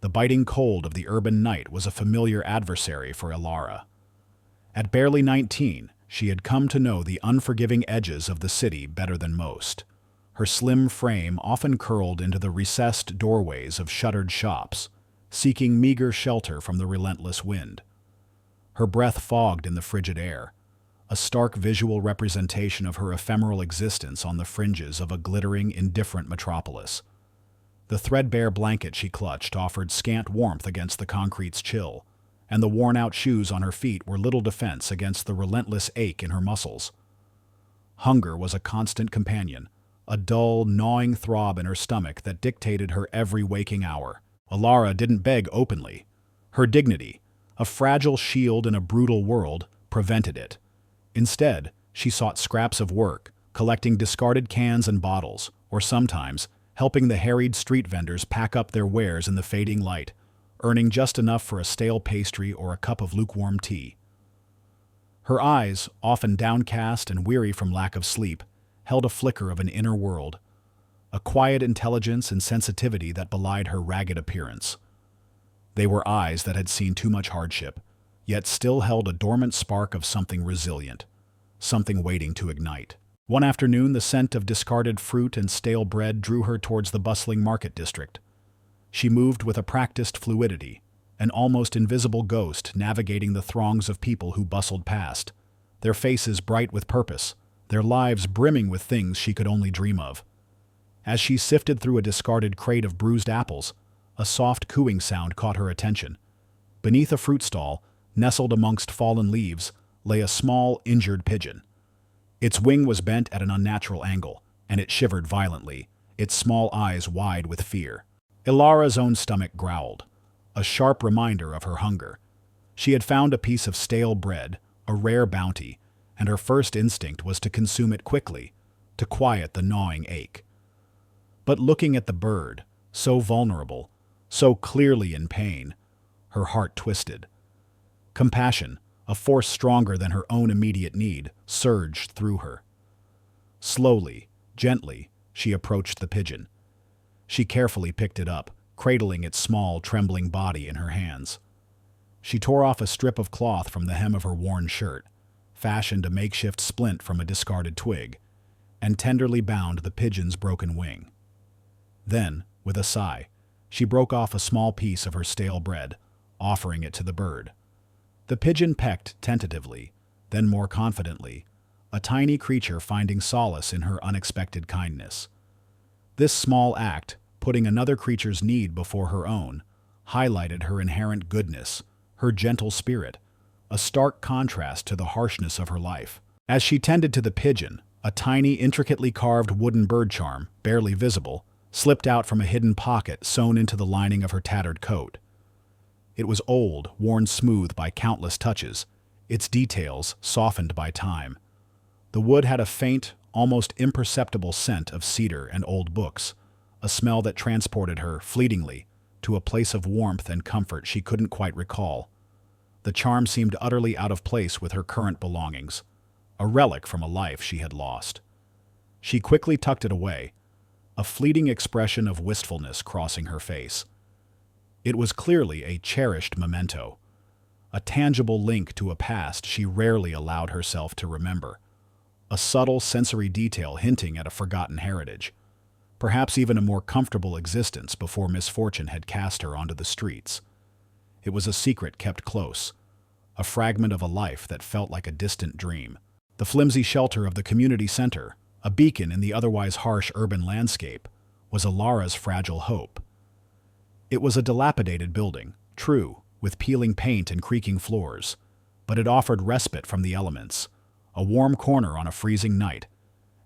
The biting cold of the urban night was a familiar adversary for Ilara. At barely 19, she had come to know the unforgiving edges of the city better than most. Her slim frame often curled into the recessed doorways of shuttered shops, seeking meager shelter from the relentless wind. Her breath fogged in the frigid air, a stark visual representation of her ephemeral existence on the fringes of a glittering, indifferent metropolis. The threadbare blanket she clutched offered scant warmth against the concrete's chill, and the worn-out shoes on her feet were little defense against the relentless ache in her muscles. Hunger was a constant companion, a dull, gnawing throb in her stomach that dictated her every waking hour. Ilara didn't beg openly. Her dignity, a fragile shield in a brutal world, prevented it. Instead, she sought scraps of work, collecting discarded cans and bottles, or sometimes helping the harried street vendors pack up their wares in the fading light, earning just enough for a stale pastry or a cup of lukewarm tea. Her eyes, often downcast and weary from lack of sleep, held a flicker of an inner world, a quiet intelligence and sensitivity that belied her ragged appearance. They were eyes that had seen too much hardship, yet still held a dormant spark of something resilient, something waiting to ignite. One afternoon, the scent of discarded fruit and stale bread drew her towards the bustling market district. She moved with a practiced fluidity, an almost invisible ghost navigating the throngs of people who bustled past, their faces bright with purpose, their lives brimming with things she could only dream of. As she sifted through a discarded crate of bruised apples, a soft cooing sound caught her attention. Beneath a fruit stall, nestled amongst fallen leaves, lay a small, injured pigeon. Its wing was bent at an unnatural angle, and it shivered violently, its small eyes wide with fear. Ilara's own stomach growled, a sharp reminder of her hunger. She had found a piece of stale bread, a rare bounty, and her first instinct was to consume it quickly, to quiet the gnawing ache. But looking at the bird, so vulnerable, so clearly in pain, her heart twisted. Compassion, a force stronger than her own immediate need, surged through her. Slowly, gently, she approached the pigeon. She carefully picked it up, cradling its small, trembling body in her hands. She tore off a strip of cloth from the hem of her worn shirt, fashioned a makeshift splint from a discarded twig, and tenderly bound the pigeon's broken wing. Then, with a sigh, she broke off a small piece of her stale bread, offering it to the bird. The pigeon pecked tentatively, then more confidently, a tiny creature finding solace in her unexpected kindness. This small act, putting another creature's need before her own, highlighted her inherent goodness, her gentle spirit, a stark contrast to the harshness of her life. As she tended to the pigeon, a tiny, intricately carved wooden bird charm, barely visible, slipped out from a hidden pocket sewn into the lining of her tattered coat. It was old, worn smooth by countless touches, its details softened by time. The wood had a faint, almost imperceptible scent of cedar and old books, a smell that transported her, fleetingly, to a place of warmth and comfort she couldn't quite recall. The charm seemed utterly out of place with her current belongings, a relic from a life she had lost. She quickly tucked it away, a fleeting expression of wistfulness crossing her face. It was clearly a cherished memento, a tangible link to a past she rarely allowed herself to remember, a subtle sensory detail hinting at a forgotten heritage, perhaps even a more comfortable existence before misfortune had cast her onto the streets. It was a secret kept close, a fragment of a life that felt like a distant dream. The flimsy shelter of the community center, a beacon in the otherwise harsh urban landscape, was Ilara's fragile hope. It was a dilapidated building, true, with peeling paint and creaking floors, but it offered respite from the elements, a warm corner on a freezing night,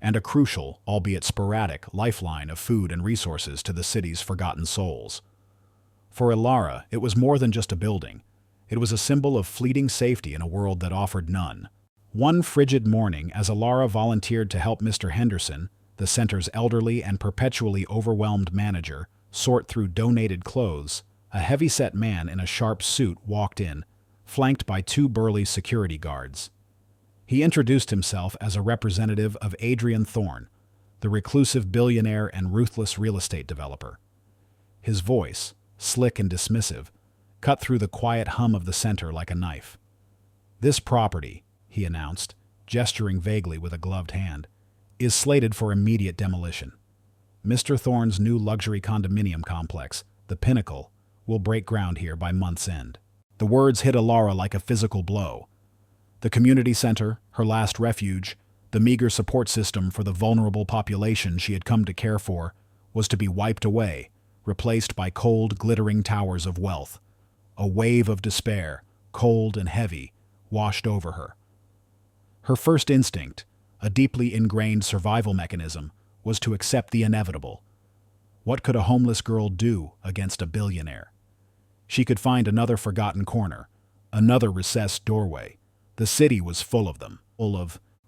and a crucial, albeit sporadic, lifeline of food and resources to the city's forgotten souls. For Ilara, it was more than just a building. It was a symbol of fleeting safety in a world that offered none. One frigid morning, as Ilara volunteered to help Mr. Henderson, the center's elderly and perpetually overwhelmed manager, sort through donated clothes, a heavy-set man in a sharp suit walked in, flanked by two burly security guards. He introduced himself as a representative of Adrian Thorne, the reclusive billionaire and ruthless real estate developer. His voice, slick and dismissive, cut through the quiet hum of the center like a knife. "This property," he announced, gesturing vaguely with a gloved hand, "is slated for immediate demolition. Mr. Thorne's new luxury condominium complex, the Pinnacle, will break ground here by month's end." The words hit Alara like a physical blow. The community center, her last refuge, the meager support system for the vulnerable population she had come to care for, was to be wiped away, replaced by cold, glittering towers of wealth. A wave of despair, cold and heavy, washed over her. Her first instinct, a deeply ingrained survival mechanism, was to accept the inevitable. What could a homeless girl do against a billionaire? She could find another forgotten corner, another recessed doorway. The city was full of them,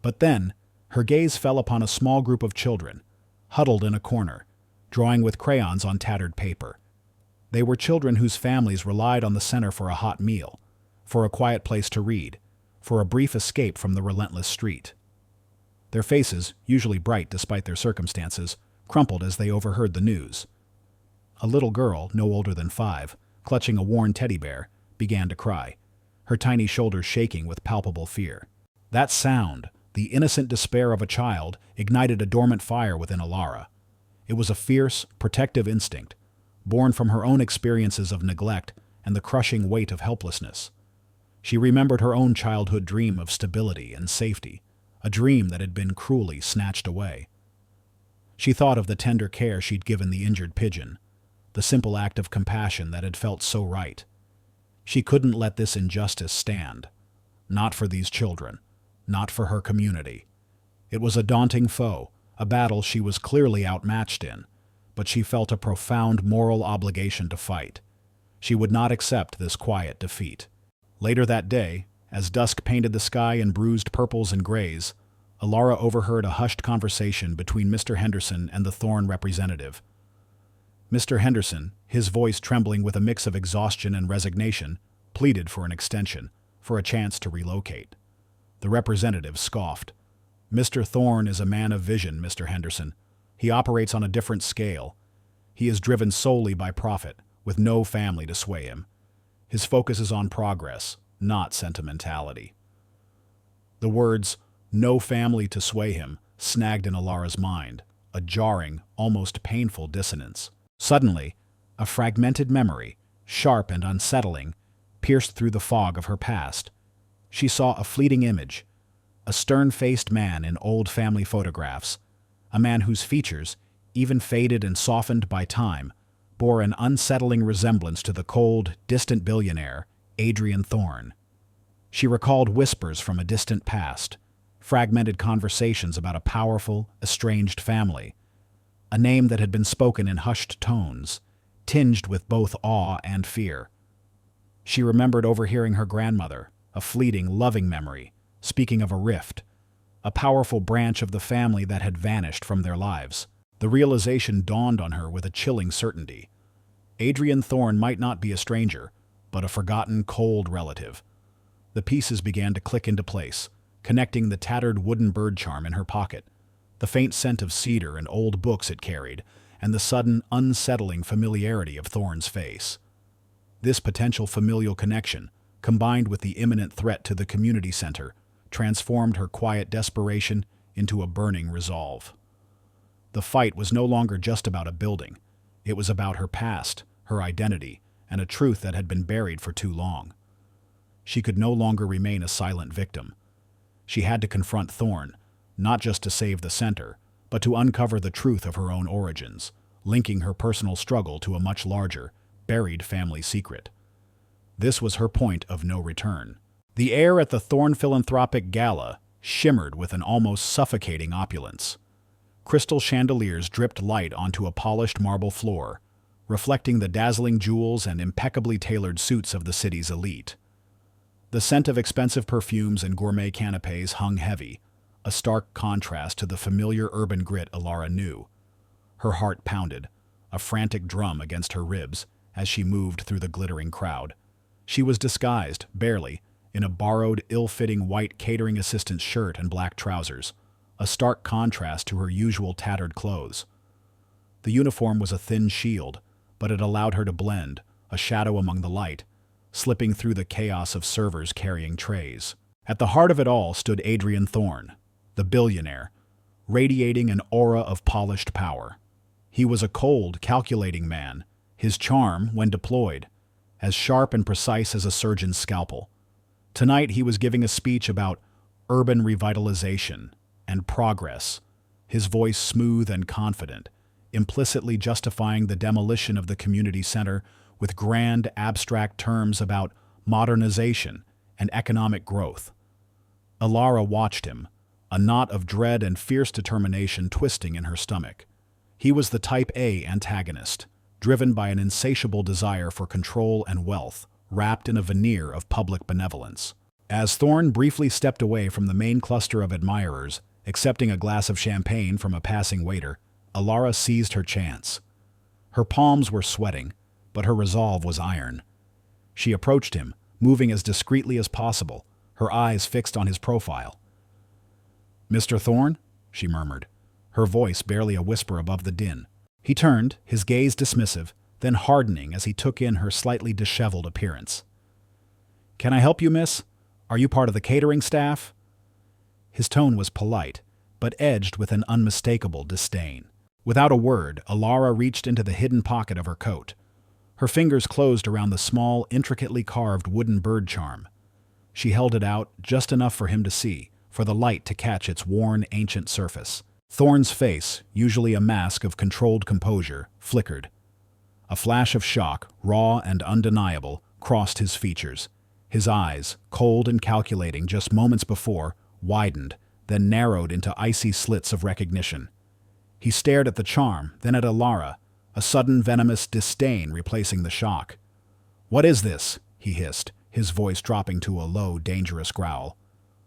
But then, her gaze fell upon a small group of children, huddled in a corner, drawing with crayons on tattered paper. They were children whose families relied on the center for a hot meal, for a quiet place to read, for a brief escape from the relentless street. Their faces, usually bright despite their circumstances, crumpled as they overheard the news. A little girl, no older than 5, clutching a worn teddy bear, began to cry, her tiny shoulders shaking with palpable fear. That sound, the innocent despair of a child, ignited a dormant fire within Alara. It was a fierce, protective instinct, born from her own experiences of neglect and the crushing weight of helplessness. She remembered her own childhood dream of stability and safety, a dream that had been cruelly snatched away. She thought of the tender care she'd given the injured pigeon, the simple act of compassion that had felt so right. She couldn't let this injustice stand. Not for these children, not for her community. It was a daunting foe, a battle she was clearly outmatched in, but she felt a profound moral obligation to fight. She would not accept this quiet defeat. Later that day, as dusk painted the sky in bruised purples and grays, Alara overheard a hushed conversation between Mr. Henderson and the Thorne representative. Mr. Henderson, his voice trembling with a mix of exhaustion and resignation, pleaded for an extension, for a chance to relocate. The representative scoffed. "Mr. Thorne is a man of vision, Mr. Henderson. He operates on a different scale. He is driven solely by profit, with no family to sway him. His focus is on progress, not sentimentality." The words, "no family to sway him," snagged in Alara's mind, a jarring, almost painful dissonance. Suddenly, a fragmented memory, sharp and unsettling, pierced through the fog of her past. She saw a fleeting image, a stern-faced man in old family photographs, a man whose features, even faded and softened by time, bore an unsettling resemblance to the cold, distant billionaire, Adrian Thorne. She recalled whispers from a distant past, fragmented conversations about a powerful, estranged family, a name that had been spoken in hushed tones, tinged with both awe and fear. She remembered overhearing her grandmother, a fleeting, loving memory, speaking of a rift, a powerful branch of the family that had vanished from their lives. The realization dawned on her with a chilling certainty. Adrian Thorne might not be a stranger, but a forgotten, cold relative. The pieces began to click into place, connecting the tattered wooden bird charm in her pocket, the faint scent of cedar and old books it carried, and the sudden, unsettling familiarity of Thorne's face. This potential familial connection, combined with the imminent threat to the community center, transformed her quiet desperation into a burning resolve. The fight was no longer just about a building. It was about her past, her identity, and a truth that had been buried for too long. She could no longer remain a silent victim. She had to confront Thorne, not just to save the center, but to uncover the truth of her own origins, linking her personal struggle to a much larger, buried family secret. This was her point of no return. The air at the Thorne Philanthropic Gala shimmered with an almost suffocating opulence. Crystal chandeliers dripped light onto a polished marble floor, reflecting the dazzling jewels and impeccably tailored suits of the city's elite. The scent of expensive perfumes and gourmet canapes hung heavy, a stark contrast to the familiar urban grit Alara knew. Her heart pounded, a frantic drum against her ribs, as she moved through the glittering crowd. She was disguised, barely, in a borrowed, ill-fitting white catering assistant's shirt and black trousers, a stark contrast to her usual tattered clothes. The uniform was a thin shield, but it allowed her to blend, a shadow among the light, slipping through the chaos of servers carrying trays. At the heart of it all stood Adrian Thorne, the billionaire, radiating an aura of polished power. He was a cold, calculating man, his charm, when deployed, as sharp and precise as a surgeon's scalpel. Tonight he was giving a speech about urban revitalization and progress, his voice smooth and confident, implicitly justifying the demolition of the community center with grand, abstract terms about modernization and economic growth. Alara watched him, a knot of dread and fierce determination twisting in her stomach. He was the Type A antagonist, driven by an insatiable desire for control and wealth, wrapped in a veneer of public benevolence. As Thorne briefly stepped away from the main cluster of admirers, accepting a glass of champagne from a passing waiter, Alara seized her chance. Her palms were sweating, but her resolve was iron. She approached him, moving as discreetly as possible, her eyes fixed on his profile. "Mr. Thorne?" she murmured, her voice barely a whisper above the din. He turned, his gaze dismissive, then hardening as he took in her slightly disheveled appearance. "Can I help you, miss? Are you part of the catering staff?" His tone was polite, but edged with an unmistakable disdain. Without a word, Alara reached into the hidden pocket of her coat. Her fingers closed around the small, intricately carved wooden bird charm. She held it out just enough for him to see, for the light to catch its worn, ancient surface. Thorne's face, usually a mask of controlled composure, flickered. A flash of shock, raw and undeniable, crossed his features. His eyes, cold and calculating just moments before, widened, then narrowed into icy slits of recognition. He stared at the charm, then at Alara, a sudden venomous disdain replacing the shock. "What is this?" he hissed, his voice dropping to a low, dangerous growl.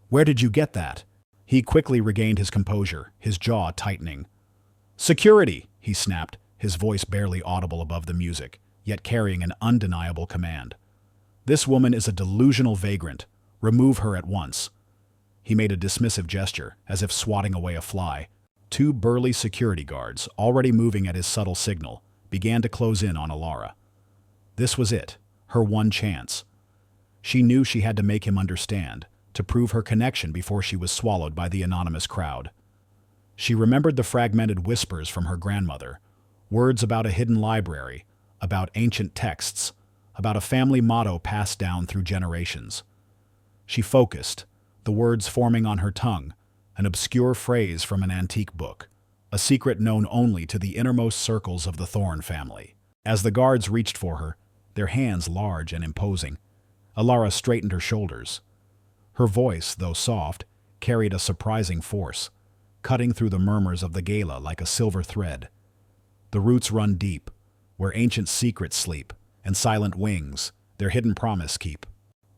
"Where did you get that?" He quickly regained his composure, his jaw tightening. "Security!" he snapped, his voice barely audible above the music, yet carrying an undeniable command. "This woman is a delusional vagrant. Remove her at once." He made a dismissive gesture, as if swatting away a fly. Two burly security guards, already moving at his subtle signal, began to close in on Alara. This was it, her one chance. She knew she had to make him understand, to prove her connection before she was swallowed by the anonymous crowd. She remembered the fragmented whispers from her grandmother, words about a hidden library, about ancient texts, about a family motto passed down through generations. She focused, the words forming on her tongue, an obscure phrase from an antique book, a secret known only to the innermost circles of the Thorne family. As the guards reached for her, their hands large and imposing, Alara straightened her shoulders. Her voice, though soft, carried a surprising force, cutting through the murmurs of the gala like a silver thread. The roots run deep, where ancient secrets sleep, and silent wings, their hidden promise keep.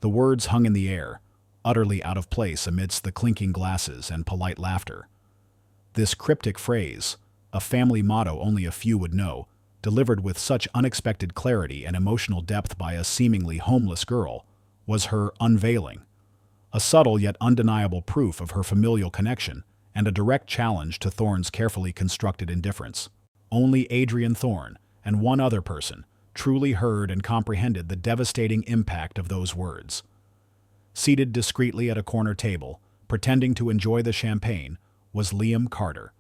The words hung in the air, utterly out of place amidst the clinking glasses and polite laughter. This cryptic phrase, a family motto only a few would know, delivered with such unexpected clarity and emotional depth by a seemingly homeless girl, was her unveiling, a subtle yet undeniable proof of her familial connection and a direct challenge to Thorne's carefully constructed indifference. Only Adrian Thorne, and one other person, truly heard and comprehended the devastating impact of those words. Seated discreetly at a corner table, pretending to enjoy the champagne, was Liam Carter.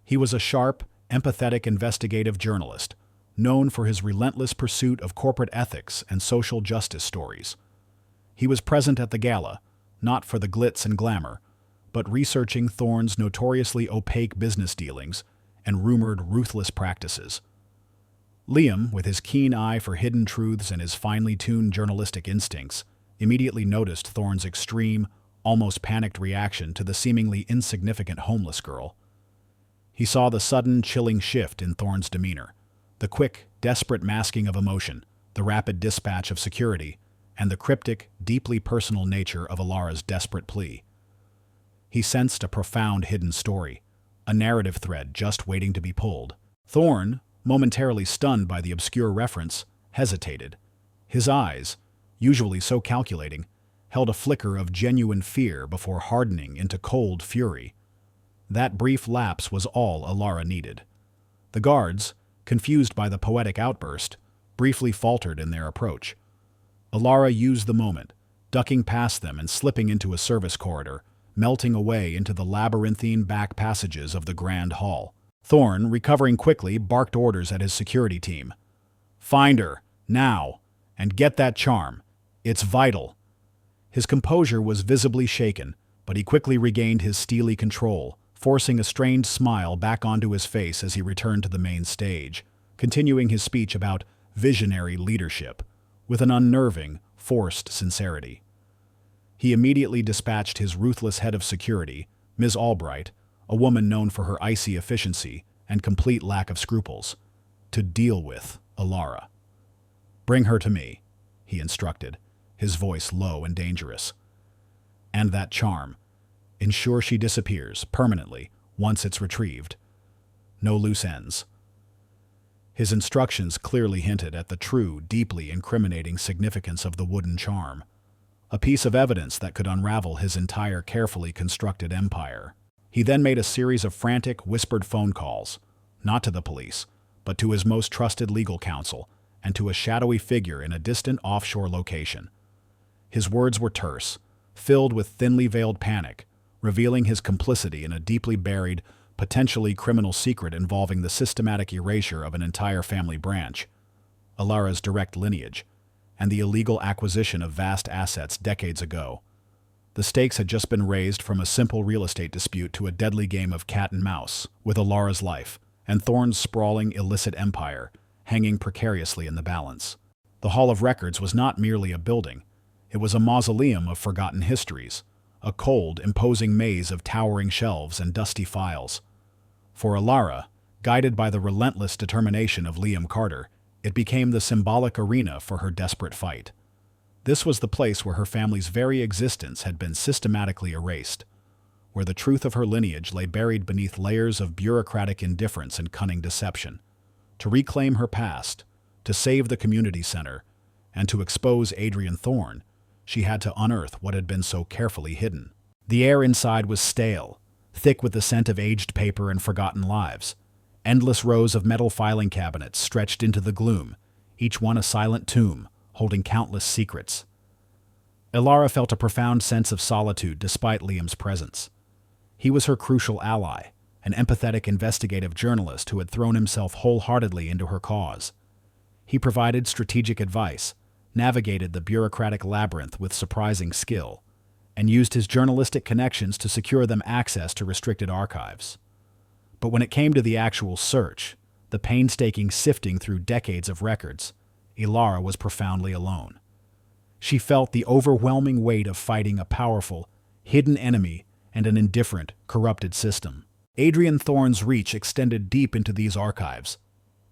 He was a sharp, empathetic investigative journalist, known for his relentless pursuit of corporate ethics and social justice stories. He was present at the gala, not for the glitz and glamour, but researching Thorne's notoriously opaque business dealings and rumored ruthless practices. Liam, with his keen eye for hidden truths and his finely tuned journalistic instincts, immediately noticed Thorne's extreme, almost panicked reaction to the seemingly insignificant homeless girl. He saw the sudden, chilling shift in Thorne's demeanor, the quick, desperate masking of emotion, the rapid dispatch of security, and the cryptic, deeply personal nature of Alara's desperate plea. He sensed a profound hidden story, a narrative thread just waiting to be pulled. Thorne, momentarily stunned by the obscure reference, hesitated. His eyes, usually so calculating, held a flicker of genuine fear before hardening into cold fury. That brief lapse was all Alara needed. The guards, confused by the poetic outburst, briefly faltered in their approach. Alara used the moment, ducking past them and slipping into a service corridor, melting away into the labyrinthine back passages of the grand hall. Thorne, recovering quickly, barked orders at his security team. "Find her, now, and get that charm. It's vital." His composure was visibly shaken, but he quickly regained his steely control, forcing a strained smile back onto his face as he returned to the main stage, continuing his speech about visionary leadership, with an unnerving, forced sincerity. He immediately dispatched his ruthless head of security, Ms. Albright, a woman known for her icy efficiency and complete lack of scruples, to deal with Alara. "Bring her to me," he instructed, his voice low and dangerous. "And that charm. Ensure she disappears permanently once it's retrieved. No loose ends." His instructions clearly hinted at the true, deeply incriminating significance of the wooden charm, a piece of evidence that could unravel his entire carefully constructed empire. He then made a series of frantic, whispered phone calls, not to the police, but to his most trusted legal counsel and to a shadowy figure in a distant offshore location. His words were terse, filled with thinly veiled panic, revealing his complicity in a deeply buried, potentially criminal secret involving the systematic erasure of an entire family branch, Alara's direct lineage, and the illegal acquisition of vast assets decades ago. The stakes had just been raised from a simple real estate dispute to a deadly game of cat and mouse, with Alara's life and Thorne's sprawling illicit empire hanging precariously in the balance. The Hall of Records was not merely a building. It was a mausoleum of forgotten histories, a cold, imposing maze of towering shelves and dusty files. For Alara, guided by the relentless determination of Liam Carter, it became the symbolic arena for her desperate fight. This was the place where her family's very existence had been systematically erased, where the truth of her lineage lay buried beneath layers of bureaucratic indifference and cunning deception. To reclaim her past, to save the community center, and to expose Adrian Thorne, she had to unearth what had been so carefully hidden. The air inside was stale, thick with the scent of aged paper and forgotten lives. Endless rows of metal filing cabinets stretched into the gloom, each one a silent tomb, holding countless secrets. Alara felt a profound sense of solitude despite Liam's presence. He was her crucial ally, an empathetic investigative journalist who had thrown himself wholeheartedly into her cause. He provided strategic advice, navigated the bureaucratic labyrinth with surprising skill, and used his journalistic connections to secure them access to restricted archives. But when it came to the actual search, the painstaking sifting through decades of records, Alara was profoundly alone. She felt the overwhelming weight of fighting a powerful, hidden enemy and an indifferent, corrupted system. Adrian Thorne's reach extended deep into these archives.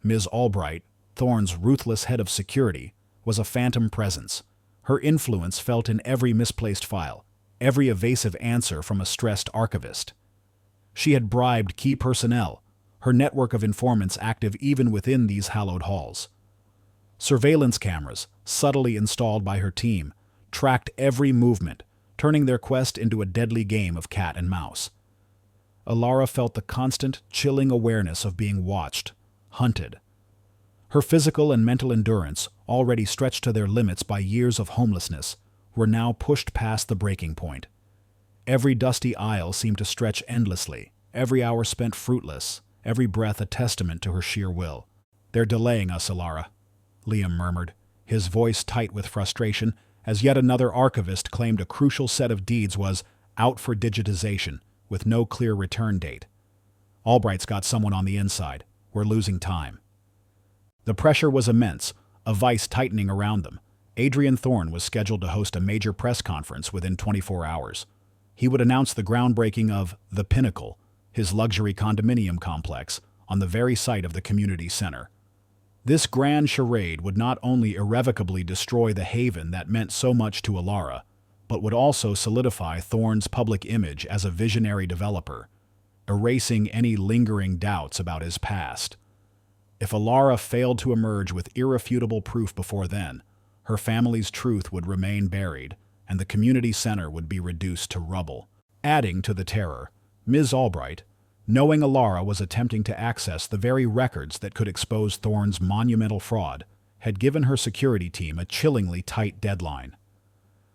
Ms. Albright, Thorne's ruthless head of security, was a phantom presence. Her influence felt in every misplaced file, every evasive answer from a stressed archivist. She had bribed key personnel, her network of informants active even within these hallowed halls. Surveillance cameras, subtly installed by her team, tracked every movement, turning their quest into a deadly game of cat and mouse. Alara felt the constant, chilling awareness of being watched, hunted. Her physical and mental endurance, already stretched to their limits by years of homelessness, were now pushed past the breaking point. Every dusty aisle seemed to stretch endlessly, every hour spent fruitless, every breath a testament to her sheer will. "They're delaying us, Alara," Liam murmured, his voice tight with frustration, as yet another archivist claimed a crucial set of deeds was out for digitization, with no clear return date. "Albright's got someone on the inside. We're losing time." The pressure was immense, a vice tightening around them. Adrian Thorne was scheduled to host a major press conference within 24 hours. He would announce the groundbreaking of The Pinnacle, his luxury condominium complex, on the very site of the community center. This grand charade would not only irrevocably destroy the haven that meant so much to Alara, but would also solidify Thorne's public image as a visionary developer, erasing any lingering doubts about his past. If Alara failed to emerge with irrefutable proof before then, her family's truth would remain buried, and the community center would be reduced to rubble. Adding to the terror, Ms. Albright, Knowing Alara was attempting to access the very records that could expose Thorne's monumental fraud had given her security team a chillingly tight deadline.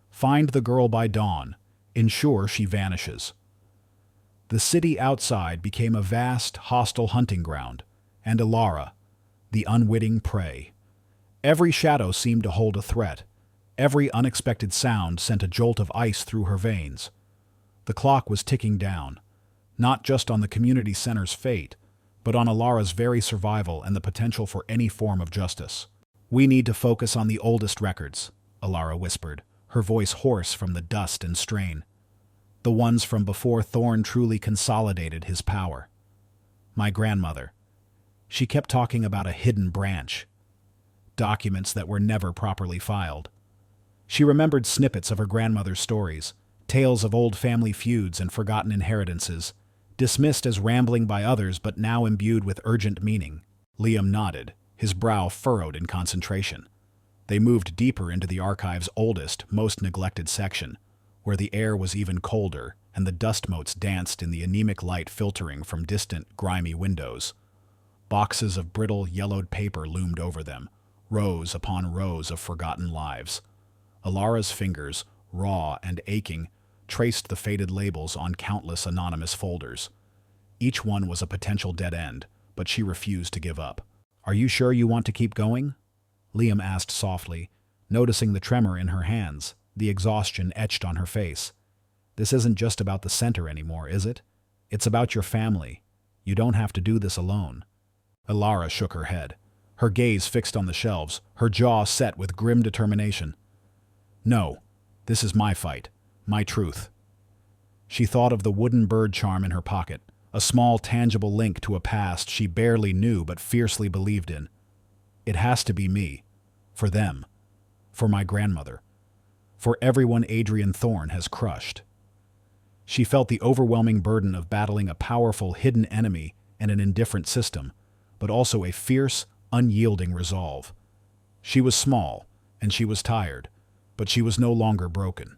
Find the girl by dawn. Ensure she vanishes. The city outside became a vast, hostile hunting ground, and Alara, the unwitting prey. Every shadow seemed to hold a threat. Every unexpected sound sent a jolt of ice through her veins. The clock was ticking down, not just on the community center's fate, but on Alara's very survival and the potential for any form of justice. "We need to focus on the oldest records," Alara whispered, her voice hoarse from the dust and strain. "The ones from before Thorne truly consolidated his power. My grandmother. She kept talking about a hidden branch. Documents that were never properly filed. She remembered snippets of her grandmother's stories, tales of old family feuds and forgotten inheritances, dismissed as rambling by others but now imbued with urgent meaning." Liam nodded, his brow furrowed in concentration. They moved deeper into the archive's oldest, most neglected section, where the air was even colder and the dust motes danced in the anemic light filtering from distant, grimy windows. Boxes of brittle, yellowed paper loomed over them, rows upon rows of forgotten lives. Alara's fingers, raw and aching, traced the faded labels on countless anonymous folders. Each one was a potential dead end, but she refused to give up. "Are you sure you want to keep going?" Liam asked softly, noticing the tremor in her hands, the exhaustion etched on her face. "This isn't just about the center anymore, is it? It's about your family. You don't have to do this alone." Alara shook her head, her gaze fixed on the shelves, her jaw set with grim determination. "No, this is my fight, my truth." She thought of the wooden bird charm in her pocket, a small tangible link to a past she barely knew but fiercely believed in. "It has to be me. For them. For my grandmother. For everyone Adrian Thorne has crushed." She felt the overwhelming burden of battling a powerful hidden enemy and an indifferent system, but also a fierce, unyielding resolve. She was small, and she was tired, but she was no longer broken.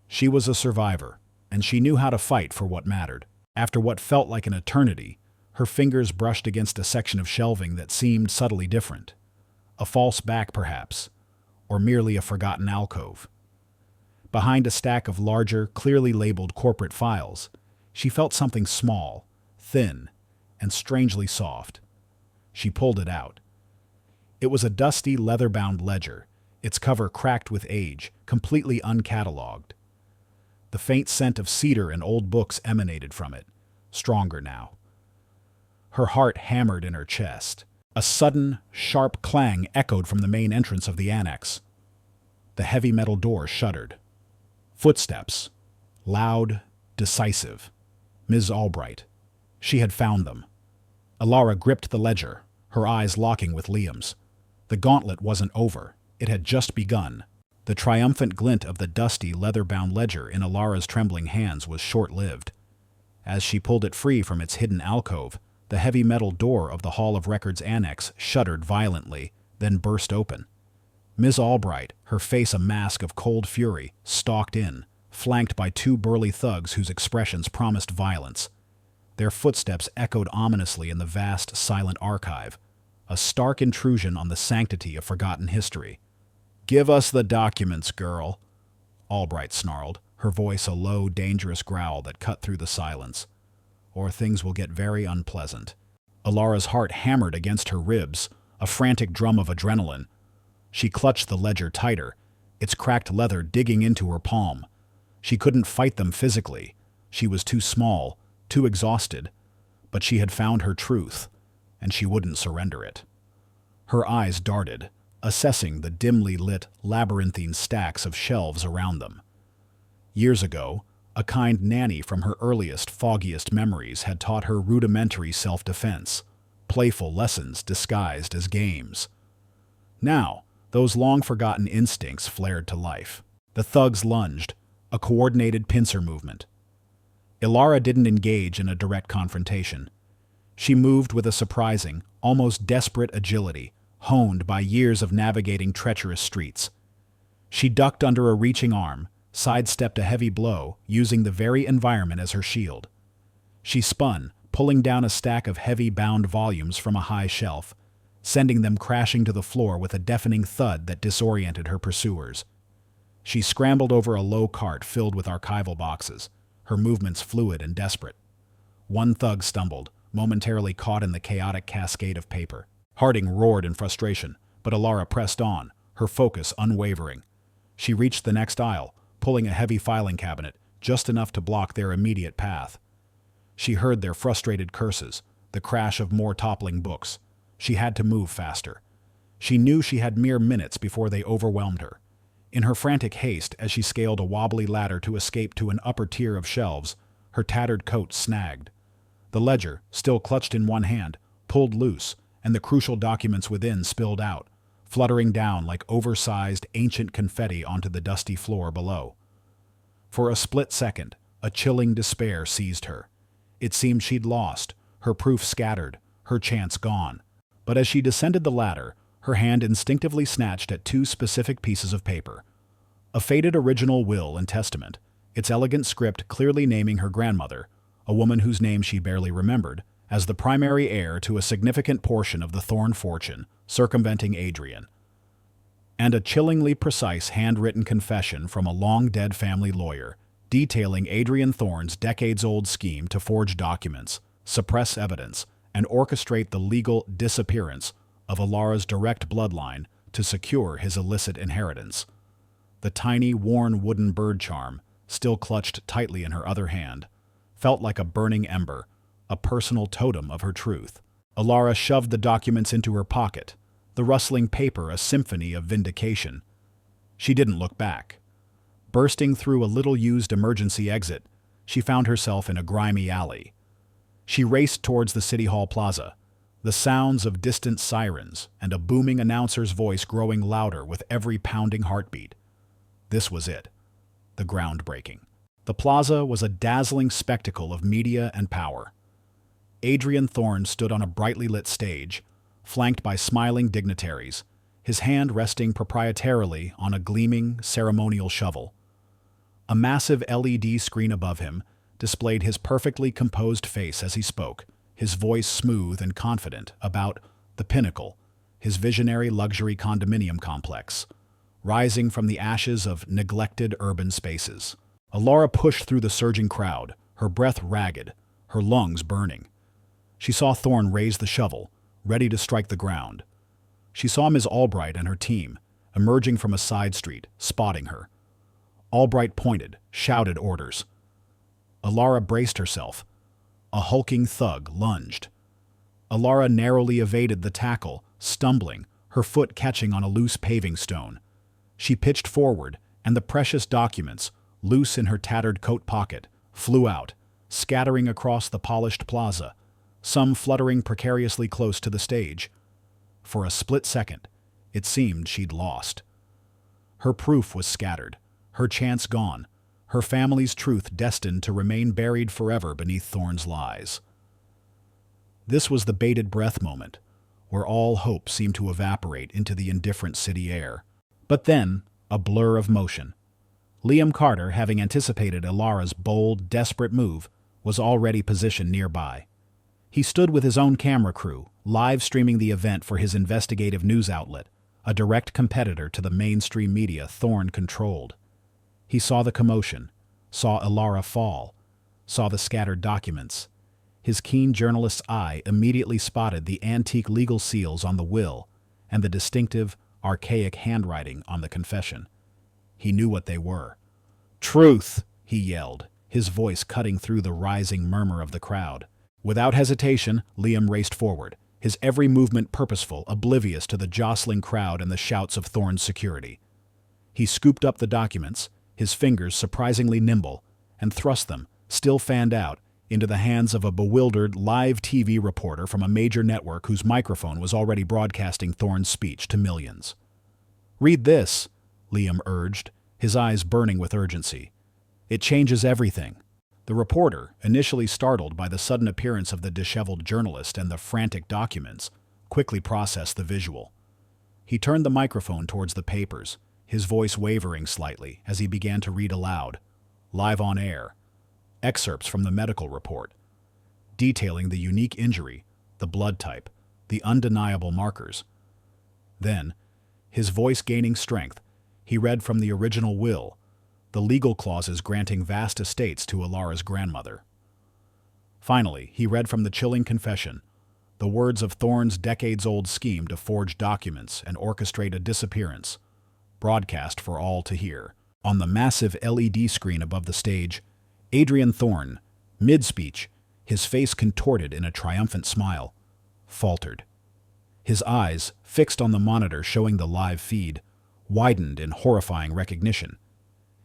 She was a survivor, and she knew how to fight for what mattered. After what felt like an eternity, her fingers brushed against a section of shelving that seemed subtly different. A false back, perhaps, or merely a forgotten alcove. Behind a stack of larger, clearly labeled corporate files, she felt something small, thin, and strangely soft. She pulled it out. It was a dusty, leather-bound ledger, its cover cracked with age, completely uncatalogued. The faint scent of cedar and old books emanated from it, stronger now. Her heart hammered in her chest. A sudden, sharp clang echoed from the main entrance of the annex. The heavy metal door shuddered. Footsteps. Loud, decisive. Ms. Albright. She had found them. Alara gripped the ledger, her eyes locking with Liam's. The gauntlet wasn't over. It had just begun. The triumphant glint of the dusty, leather-bound ledger in Alara's trembling hands was short-lived. As she pulled it free from its hidden alcove, the heavy metal door of the Hall of Records annex shuddered violently, then burst open. Ms. Albright, her face a mask of cold fury, stalked in, flanked by two burly thugs whose expressions promised violence. Their footsteps echoed ominously in the vast, silent archive, a stark intrusion on the sanctity of forgotten history. "Give us the documents, girl," Albright snarled, her voice a low, dangerous growl that cut through the silence. "Or things will get very unpleasant." Alara's heart hammered against her ribs, a frantic drum of adrenaline. She clutched the ledger tighter, its cracked leather digging into her palm. She couldn't fight them physically. She was too small, too exhausted. But she had found her truth, and she wouldn't surrender it. Her eyes darted, assessing the dimly lit, labyrinthine stacks of shelves around them. Years ago, a kind nanny from her earliest, foggiest memories had taught her rudimentary self-defense, playful lessons disguised as games. Now, those long-forgotten instincts flared to life. The thugs lunged, a coordinated pincer movement. Alara didn't engage in a direct confrontation. She moved with a surprising, almost desperate agility, honed by years of navigating treacherous streets. She ducked under a reaching arm, sidestepped a heavy blow, using the very environment as her shield. She spun, pulling down a stack of heavy bound volumes from a high shelf, sending them crashing to the floor with a deafening thud that disoriented her pursuers. She scrambled over a low cart filled with archival boxes, her movements fluid and desperate. One thug stumbled, momentarily caught in the chaotic cascade of paper. Harding roared in frustration, but Alara pressed on, her focus unwavering. She reached the next aisle, pulling a heavy filing cabinet, just enough to block their immediate path. She heard their frustrated curses, the crash of more toppling books. She had to move faster. She knew she had mere minutes before they overwhelmed her. In her frantic haste, as she scaled a wobbly ladder to escape to an upper tier of shelves, her tattered coat snagged. The ledger, still clutched in one hand, pulled loose, and the crucial documents within spilled out, fluttering down like oversized, ancient confetti onto the dusty floor below. For a split second, a chilling despair seized her. It seemed she'd lost, her proof scattered, her chance gone. But as she descended the ladder, her hand instinctively snatched at two specific pieces of paper. A faded original will and testament, its elegant script clearly naming her grandmother, a woman whose name she barely remembered, as the primary heir to a significant portion of the Thorne fortune, circumventing Adrian. And a chillingly precise handwritten confession from a long-dead family lawyer, detailing Adrian Thorne's decades-old scheme to forge documents, suppress evidence, and orchestrate the legal disappearance of Alara's direct bloodline to secure his illicit inheritance. The tiny, worn wooden bird charm, still clutched tightly in her other hand, felt like a burning ember, a personal totem of her truth. Alara shoved the documents into her pocket, the rustling paper a symphony of vindication. She didn't look back. Bursting through a little-used emergency exit, she found herself in a grimy alley. She raced towards the City Hall Plaza, the sounds of distant sirens and a booming announcer's voice growing louder with every pounding heartbeat. This was it, the groundbreaking. The plaza was a dazzling spectacle of media and power. Adrian Thorne stood on a brightly lit stage, flanked by smiling dignitaries, his hand resting proprietarily on a gleaming, ceremonial shovel. A massive LED screen above him displayed his perfectly composed face as he spoke, his voice smooth and confident about the Pinnacle, his visionary luxury condominium complex, rising from the ashes of neglected urban spaces. Alara pushed through the surging crowd, her breath ragged, her lungs burning. She saw Thorne raise the shovel, ready to strike the ground. She saw Ms. Albright and her team, emerging from a side street, spotting her. Albright pointed, shouted orders. Alara braced herself. A hulking thug lunged. Alara narrowly evaded the tackle, stumbling, her foot catching on a loose paving stone. She pitched forward, and the precious documents, loose in her tattered coat pocket, flew out, scattering across the polished plaza, some fluttering precariously close to the stage. For a split second, it seemed she'd lost. Her proof was scattered, her chance gone, her family's truth destined to remain buried forever beneath Thorne's lies. This was the bated breath moment, where all hope seemed to evaporate into the indifferent city air. But then, a blur of motion. Liam Carter, having anticipated Alara's bold, desperate move, was already positioned nearby. He stood with his own camera crew, live streaming the event for his investigative news outlet, a direct competitor to the mainstream media Thorne controlled. He saw the commotion, saw Alara fall, saw the scattered documents. His keen journalist's eye immediately spotted the antique legal seals on the will and the distinctive, archaic handwriting on the confession. He knew what they were. "Truth!" he yelled, his voice cutting through the rising murmur of the crowd. Without hesitation, Liam raced forward, his every movement purposeful, oblivious to the jostling crowd and the shouts of Thorne's security. He scooped up the documents, his fingers surprisingly nimble, and thrust them, still fanned out, into the hands of a bewildered live TV reporter from a major network whose microphone was already broadcasting Thorne's speech to millions. "Read this," Liam urged, his eyes burning with urgency. "It changes everything." The reporter, initially startled by the sudden appearance of the disheveled journalist and the frantic documents, quickly processed the visual. He turned the microphone towards the papers, his voice wavering slightly as he began to read aloud, live on air, excerpts from the medical report. detailing the unique injury, the blood type, the undeniable markers. Then, his voice gaining strength, he read from the original will, the legal clauses granting vast estates to Alara's grandmother. Finally, he read from the chilling confession, the words of Thorne's decades-old scheme to forge documents and orchestrate a disappearance, broadcast for all to hear. On the massive LED screen above the stage, Adrian Thorne, mid-speech, his face contorted in a triumphant smile, faltered. His eyes, fixed on the monitor showing the live feed, widened in horrifying recognition.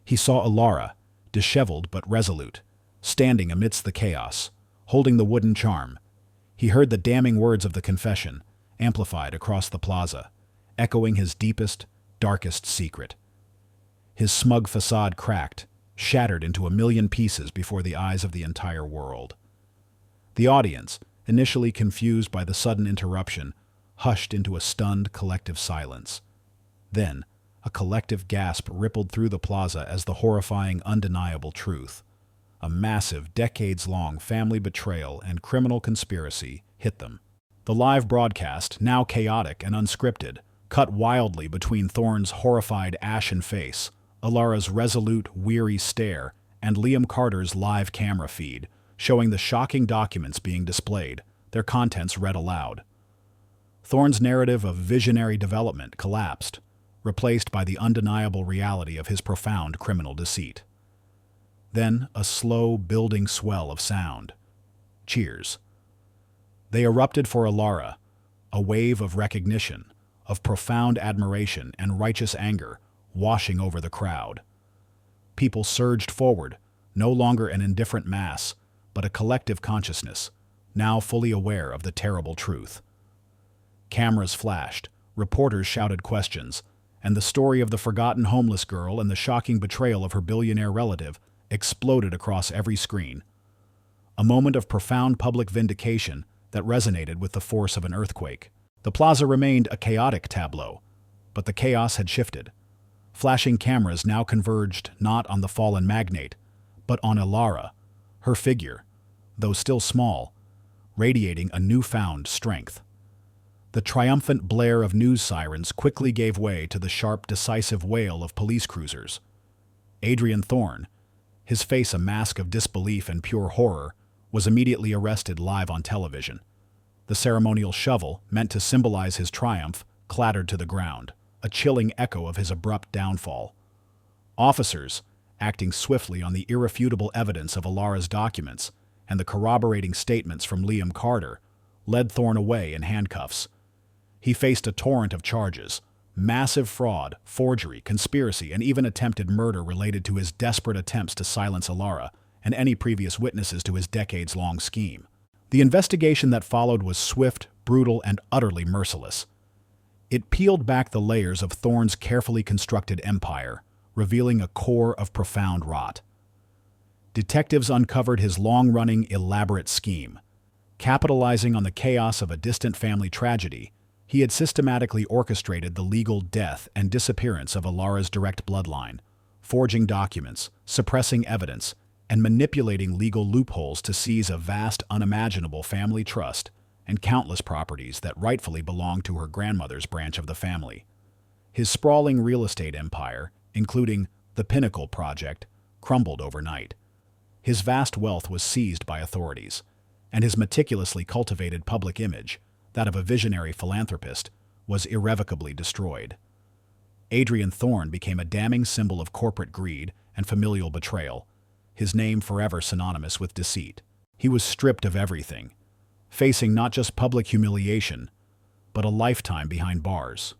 He saw Alara, disheveled but resolute, standing amidst the chaos, holding the wooden charm. He heard the damning words of the confession, amplified across the plaza, echoing his deepest, darkest secret. His smug facade cracked, shattered into a million pieces before the eyes of the entire world. The audience, initially confused by the sudden interruption, hushed into a stunned collective silence. Then, a collective gasp rippled through the plaza as the horrifying, undeniable truth, a massive, decades-long family betrayal and criminal conspiracy, hit them. The live broadcast, now chaotic and unscripted, cut wildly between Thorne's horrified, ashen face, Alara's resolute, weary stare, and Liam Carter's live camera feed, showing the shocking documents being displayed, their contents read aloud. Thorne's narrative of visionary development collapsed, replaced by the undeniable reality of his profound criminal deceit. Then a slow, building swell of sound. Cheers. They erupted for Alara, a wave of recognition, of profound admiration and righteous anger washing over the crowd. People surged forward, no longer an indifferent mass, but a collective consciousness, now fully aware of the terrible truth. Cameras flashed, reporters shouted questions, and the story of the forgotten homeless girl and the shocking betrayal of her billionaire relative exploded across every screen. A moment of profound public vindication that resonated with the force of an earthquake. The plaza remained a chaotic tableau, but the chaos had shifted. Flashing cameras now converged not on the fallen magnate, but on Alara, her figure, though still small, radiating a newfound strength. The triumphant blare of news sirens quickly gave way to the sharp, decisive wail of police cruisers. Adrian Thorne, his face a mask of disbelief and pure horror, was immediately arrested live on television. The ceremonial shovel, meant to symbolize his triumph, clattered to the ground, a chilling echo of his abrupt downfall. Officers, acting swiftly on the irrefutable evidence of Alara's documents and the corroborating statements from Liam Carter, led Thorne away in handcuffs. He faced a torrent of charges: massive fraud, forgery, conspiracy, and even attempted murder related to his desperate attempts to silence Alara and any previous witnesses to his decades-long scheme. The investigation that followed was swift, brutal, and utterly merciless. It peeled back the layers of Thorne's carefully constructed empire, revealing a core of profound rot. Detectives uncovered his long-running, elaborate scheme. Capitalizing on the chaos of a distant family tragedy, he had systematically orchestrated the legal death and disappearance of Alara's direct bloodline, forging documents, suppressing evidence, and manipulating legal loopholes to seize a vast, unimaginable family trust and countless properties that rightfully belonged to her grandmother's branch of the family. His sprawling real estate empire, including the Pinnacle Project, crumbled overnight. His vast wealth was seized by authorities, and his meticulously cultivated public image, that of a visionary philanthropist, was irrevocably destroyed. Adrian Thorne became a damning symbol of corporate greed and familial betrayal, his name forever synonymous with deceit. He was stripped of everything, facing not just public humiliation, but a lifetime behind bars.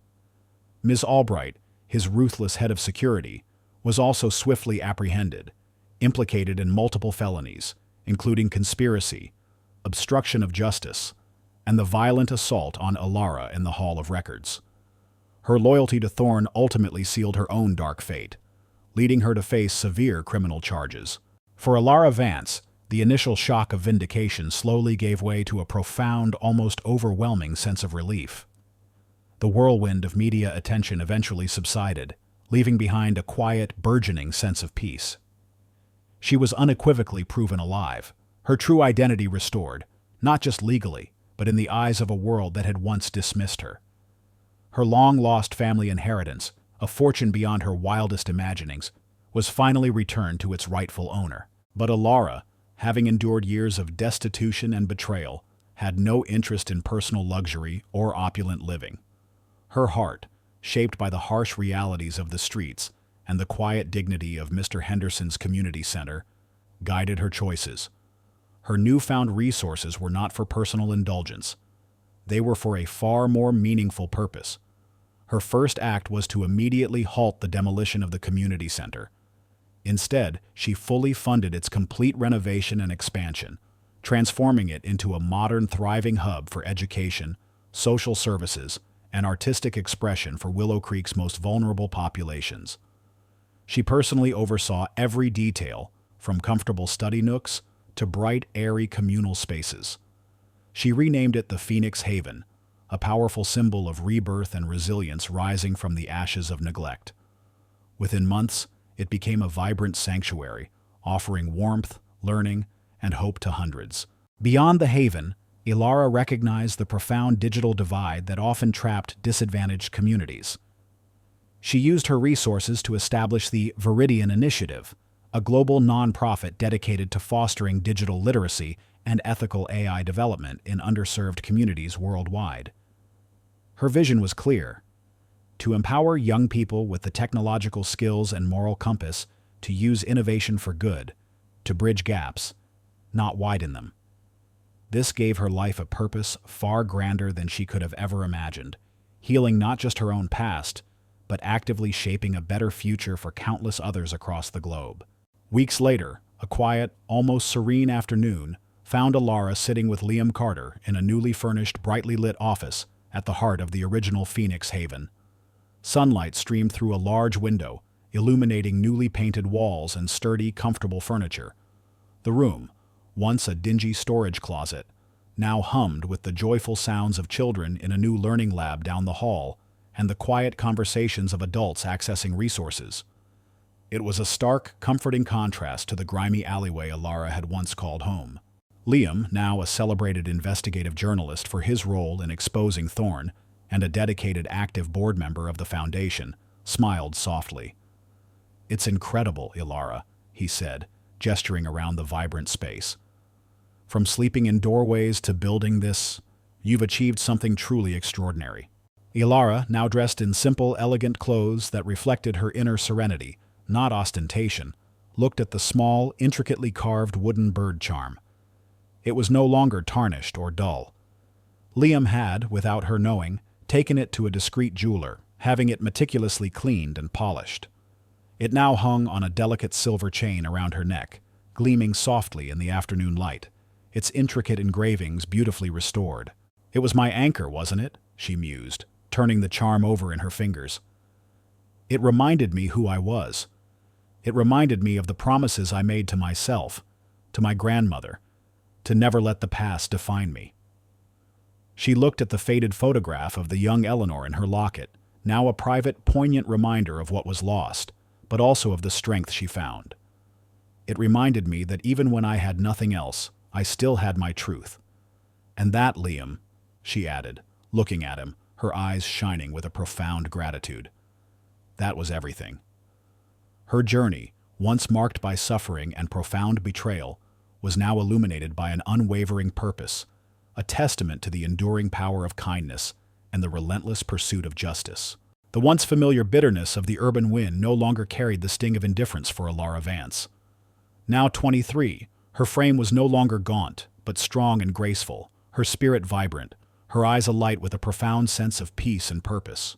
Ms. Albright, his ruthless head of security, was also swiftly apprehended, implicated in multiple felonies, including conspiracy, obstruction of justice, and the violent assault on Alara in the Hall of Records. Her loyalty to Thorne ultimately sealed her own dark fate, leading her to face severe criminal charges. For Alara Vance, the initial shock of vindication slowly gave way to a profound, almost overwhelming sense of relief. The whirlwind of media attention eventually subsided, leaving behind a quiet, burgeoning sense of peace. She was unequivocally proven alive, Her true identity restored, not just legally, but in the eyes of a world that had once dismissed her. Her long-lost family inheritance, a fortune beyond her wildest imaginings, was finally returned to its rightful owner. But Alara, having endured years of destitution and betrayal, had no interest in personal luxury or opulent living. Her heart, shaped by the harsh realities of the streets and the quiet dignity of Mr. Henderson's community center, guided her choices. Her newfound resources were not for personal indulgence. They were for a far more meaningful purpose. Her first act was to immediately halt the demolition of the community center. Instead, she fully funded its complete renovation and expansion, transforming it into a modern, thriving hub for education, social services, and artistic expression for Willow Creek's most vulnerable populations. She personally oversaw every detail, from comfortable study nooks to bright, airy communal spaces. She renamed it the Phoenix Haven, a powerful symbol of rebirth and resilience rising from the ashes of neglect. Within months, it became a vibrant sanctuary, offering warmth, learning, and hope to hundreds. Beyond the Haven, Alara recognized the profound digital divide that often trapped disadvantaged communities. She used her resources to establish the Viridian Initiative, a global nonprofit dedicated to fostering digital literacy and ethical AI development in underserved communities worldwide. Her vision was clear: to empower young people with the technological skills and moral compass to use innovation for good, to bridge gaps, not widen them. This gave her life a purpose far grander than she could have ever imagined, healing not just her own past, but actively shaping a better future for countless others across the globe. Weeks later, a quiet, almost serene afternoon found Alara sitting with Liam Carter in a newly furnished, brightly lit office at the heart of the original Phoenix Haven. Sunlight streamed through a large window, illuminating newly painted walls and sturdy, comfortable furniture. The room, once a dingy storage closet, now hummed with the joyful sounds of children in a new learning lab down the hall and the quiet conversations of adults accessing resources. It was a stark, comforting contrast to the grimy alleyway Alara had once called home. Liam, now a celebrated investigative journalist for his role in exposing Thorne, and a dedicated active board member of the foundation, smiled softly. "It's incredible, Alara," he said, gesturing around the vibrant space. "From sleeping in doorways to building this, you've achieved something truly extraordinary." Alara, now dressed in simple, elegant clothes that reflected her inner serenity, not ostentation, looked at the small, intricately carved wooden bird charm. It was no longer tarnished or dull. Liam had, without her knowing, taken it to a discreet jeweler, having it meticulously cleaned and polished. It now hung on a delicate silver chain around her neck, gleaming softly in the afternoon light, its intricate engravings beautifully restored. "It was my anchor, wasn't it?" she mused, turning the charm over in her fingers. "It reminded me who I was. It reminded me of the promises I made to myself, to my grandmother, to never let the past define me." She looked at the faded photograph of the young Eleanor in her locket, now a private, poignant reminder of what was lost, but also of the strength she found. "It reminded me that even when I had nothing else, I still had my truth. And that, Liam," she added, looking at him, her eyes shining with a profound gratitude, "that was everything." Her journey, once marked by suffering and profound betrayal, was now illuminated by an unwavering purpose, a testament to the enduring power of kindness and the relentless pursuit of justice. The once familiar bitterness of the urban wind no longer carried the sting of indifference for Alara Vance. Now 23, her frame was no longer gaunt, but strong and graceful, her spirit vibrant, her eyes alight with a profound sense of peace and purpose.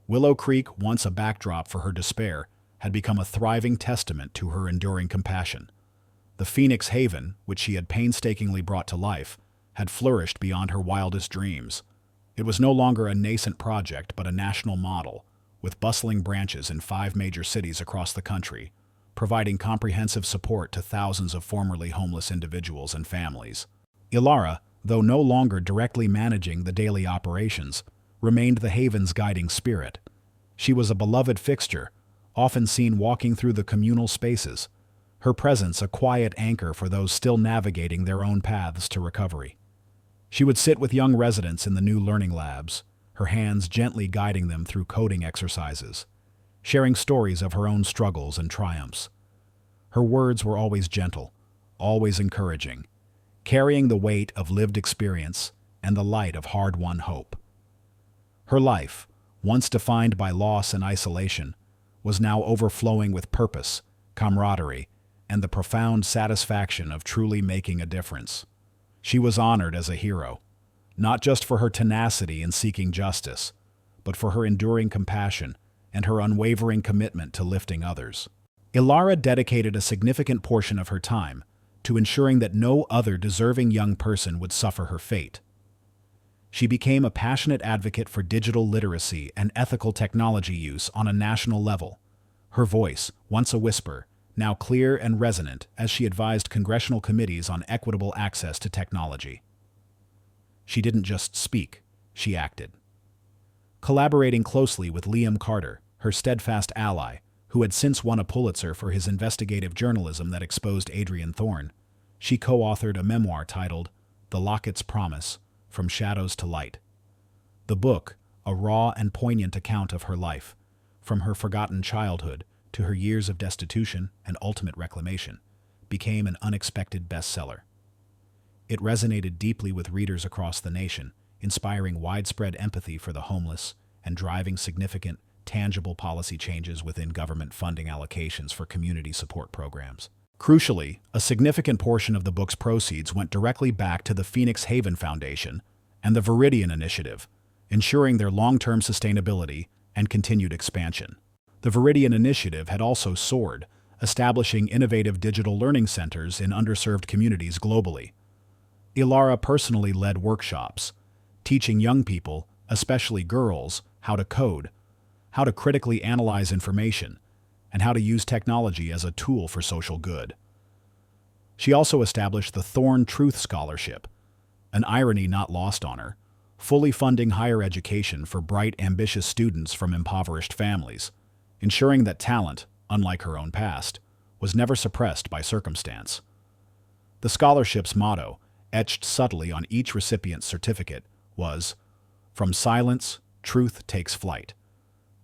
Willow Creek, once a backdrop for her despair, had become a thriving testament to her enduring compassion. The Phoenix Haven, which she had painstakingly brought to life, had flourished beyond her wildest dreams. It was no longer a nascent project, but a national model, with bustling branches in 5 major cities across the country, providing comprehensive support to thousands of formerly homeless individuals and families. Alara, though no longer directly managing the daily operations, remained the Haven's guiding spirit. She was a beloved fixture, often seen walking through the communal spaces, her presence a quiet anchor for those still navigating their own paths to recovery. She would sit with young residents in the new learning labs, her hands gently guiding them through coding exercises, sharing stories of her own struggles and triumphs. Her words were always gentle, always encouraging, carrying the weight of lived experience and the light of hard-won hope. Her life, once defined by loss and isolation, was now overflowing with purpose, camaraderie, and the profound satisfaction of truly making a difference. She was honored as a hero, not just for her tenacity in seeking justice, but for her enduring compassion and her unwavering commitment to lifting others. Ilara dedicated a significant portion of her time to ensuring that no other deserving young person would suffer her fate. She became a passionate advocate for digital literacy and ethical technology use on a national level. Her voice, once a whisper, now clear and resonant as she advised congressional committees on equitable access to technology. She didn't just speak, she acted. Collaborating closely with Liam Carter, her steadfast ally, who had since won a Pulitzer for his investigative journalism that exposed Adrian Thorne, she co-authored a memoir titled The Locket's Promise, From Shadows to Light. The book, a raw and poignant account of her life, from her forgotten childhood to her years of destitution and ultimate reclamation, became an unexpected bestseller. It resonated deeply with readers across the nation, inspiring widespread empathy for the homeless and driving significant, tangible policy changes within government funding allocations for community support programs. Crucially, a significant portion of the book's proceeds went directly back to the Phoenix Haven Foundation and the Viridian Initiative, ensuring their long-term sustainability and continued expansion. The Viridian Initiative had also soared, establishing innovative digital learning centers in underserved communities globally. Ilara personally led workshops, teaching young people, especially girls, how to code, how to critically analyze information, and how to use technology as a tool for social good. She also established the Thorne Truth Scholarship, an irony not lost on her, fully funding higher education for bright, ambitious students from impoverished families, ensuring that talent, unlike her own past, was never suppressed by circumstance. The scholarship's motto, etched subtly on each recipient's certificate, was, "From silence, truth takes flight,"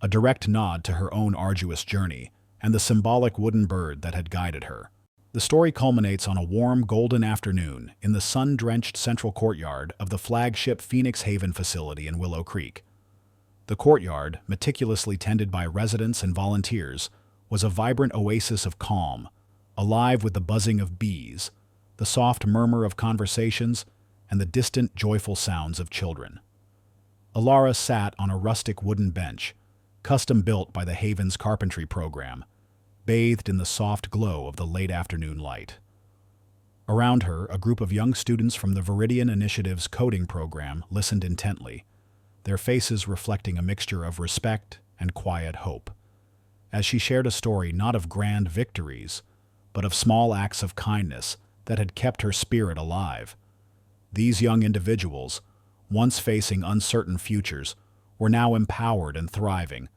a direct nod to her own arduous journey and the symbolic wooden bird that had guided her. The story culminates on a warm, golden afternoon in the sun-drenched central courtyard of the flagship Phoenix Haven facility in Willow Creek. The courtyard, meticulously tended by residents and volunteers, was a vibrant oasis of calm, alive with the buzzing of bees, the soft murmur of conversations, and the distant, joyful sounds of children. Ilara sat on a rustic wooden bench, custom-built by the Haven's carpentry program, bathed in the soft glow of the late afternoon light. Around her, a group of young students from the Viridian Initiative's coding program listened intently, their faces reflecting a mixture of respect and quiet hope, as she shared a story not of grand victories, but of small acts of kindness that had kept her spirit alive. These young individuals, once facing uncertain futures, were now empowered and thriving,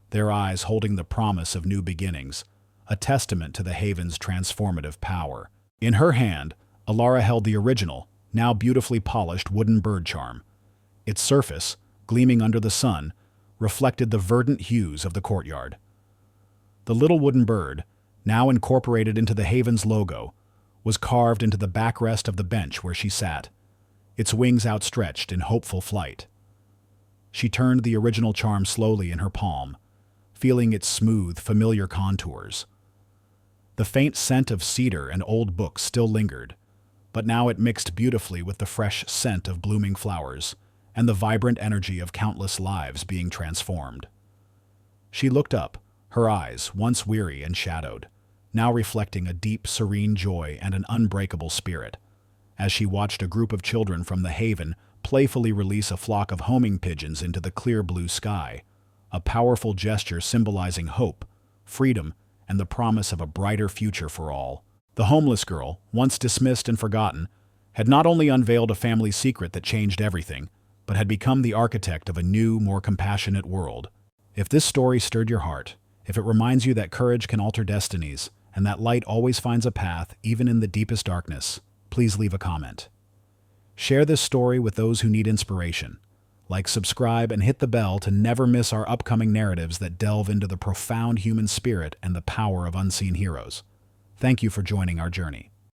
their eyes holding the promise of new beginnings, a testament to the Haven's transformative power. In her hand, Ilara held the original, now beautifully polished wooden bird charm. Its surface, gleaming under the sun, reflected the verdant hues of the courtyard. The little wooden bird, now incorporated into the Haven's logo, was carved into the backrest of the bench where she sat, its wings outstretched in hopeful flight. She turned the original charm slowly in her palm, feeling its smooth, familiar contours. The faint scent of cedar and old books still lingered, but now it mixed beautifully with the fresh scent of blooming flowers and the vibrant energy of countless lives being transformed. She looked up, her eyes, once weary and shadowed, now reflecting a deep, serene joy and an unbreakable spirit, as she watched a group of children from the Haven playfully release a flock of homing pigeons into the clear blue sky, a powerful gesture symbolizing hope, freedom, and the promise of a brighter future for all. The homeless girl, once dismissed and forgotten, had not only unveiled a family secret that changed everything, but had become the architect of a new, more compassionate world. If this story stirred your heart, if it reminds you that courage can alter destinies, and that light always finds a path, even in the deepest darkness, please leave a comment. Share this story with those who need inspiration. Like, subscribe, and hit the bell to never miss our upcoming narratives that delve into the profound human spirit and the power of unseen heroes. Thank you for joining our journey.